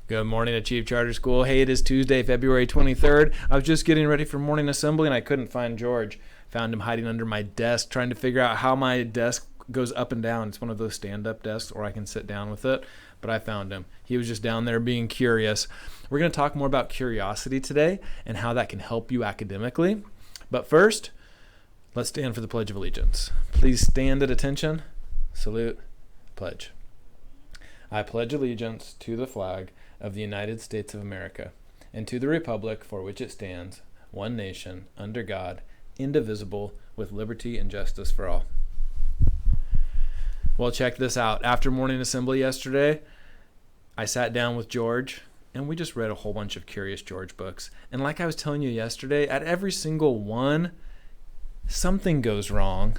Good morning, Achieve Charter School. Hey, it is Tuesday, February 23rd. I was just getting ready for morning assembly and I couldn't find George. Found him hiding under my desk, trying to figure out how my desk goes up and down. It's one of those stand-up desks, or I can sit down with it, but I found him. He was just down there being curious. We're going to talk more about curiosity today and how that can help you academically. But first, let's stand for the Pledge of Allegiance. Please stand at attention. Salute. Pledge. I pledge allegiance to the flag of the United States of America and to the republic for which it stands, one nation, under God, indivisible, with liberty and justice for all. Well, check this out. After morning assembly yesterday, I sat down with George and we just read a whole bunch of Curious George books. And like I was telling you yesterday, at every single one, something goes wrong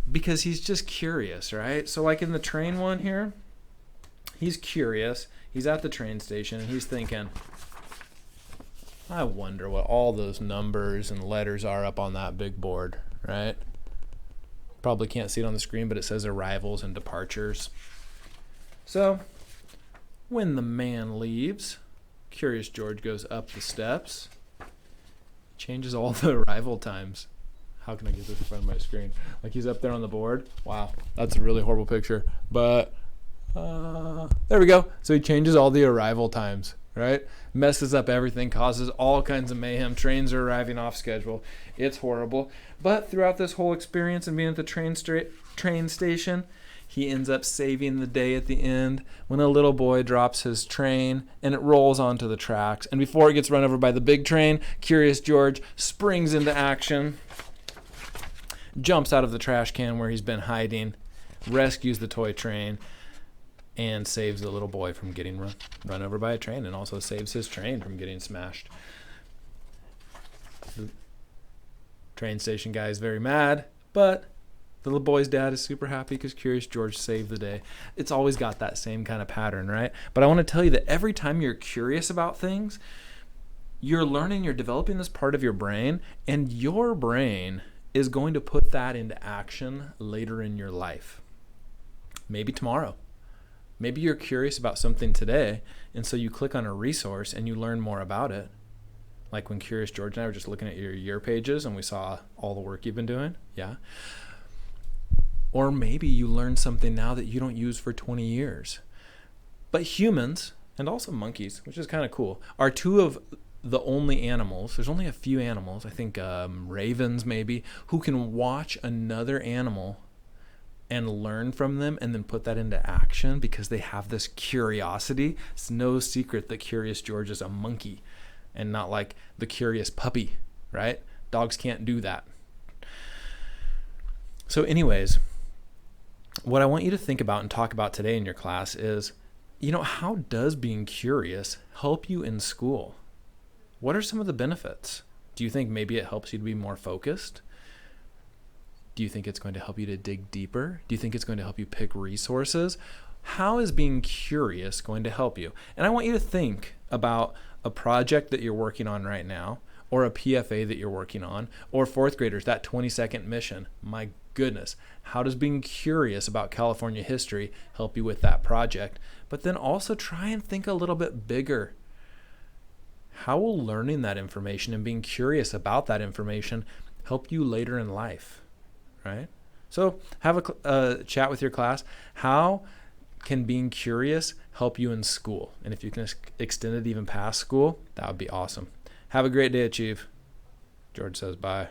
because he's just curious, right? So like in the train one here, he's curious. He's at the train station and he's thinking, I wonder what all those numbers and letters are up on that big board, right? Probably can't see it on the screen, but it says arrivals and departures. So when the man leaves, Curious George goes up the steps, changes all the arrival times. How can I get this in front of my screen? Like he's up there on the board. Wow, that's a really horrible picture. But there we go. So he changes all the arrival times, right? Messes up everything, causes all kinds of mayhem. Trains are arriving off schedule. It's horrible. But throughout this whole experience and being at the train station, he ends up saving the day at the end when a little boy drops his train and it rolls onto the tracks. And before it gets run over by the big train, Curious George springs into action, jumps out of the trash can where he's been hiding, rescues the toy train, and saves the little boy from getting run over by a train, and also saves his train from getting smashed. The train station guy is very mad, but the little boy's dad is super happy because Curious George saved the day. It's always got that same kind of pattern, right? But I want to tell you that every time you're curious about things, you're learning, you're developing this part of your brain, and your brain is going to put that into action later in your life. Maybe tomorrow. Maybe you're curious about something today, and so you click on a resource and you learn more about it. Like when Curious George and I were just looking at your year pages and we saw all the work you've been doing. Yeah. Or maybe you learn something now that you don't use for 20 years. But humans, and also monkeys, which is kind of cool, are two of the only animals, there's only a few animals, I think ravens maybe, who can watch another animal and learn from them and then put that into action because they have this curiosity. It's no secret that Curious George is a monkey and not like the curious puppy, right? Dogs can't do that. So anyways, what I want you to think about and talk about today in your class is, how does being curious help you in school? What are some of the benefits? Do you think maybe it helps you to be more focused? Do you think it's going to help you to dig deeper? Do you think it's going to help you pick resources? How is being curious going to help you? And I want you to think about a project that you're working on right now, or a PFA that you're working on, or fourth graders, that 20-second mission. My goodness, how does being curious about California history help you with that project? But then also try and think a little bit bigger. How will learning that information and being curious about that information help you later in life? Right? So have a chat with your class. How can being curious help you in school? And if you can extend it even past school, that would be awesome. Have a great day, Achieve. George says bye.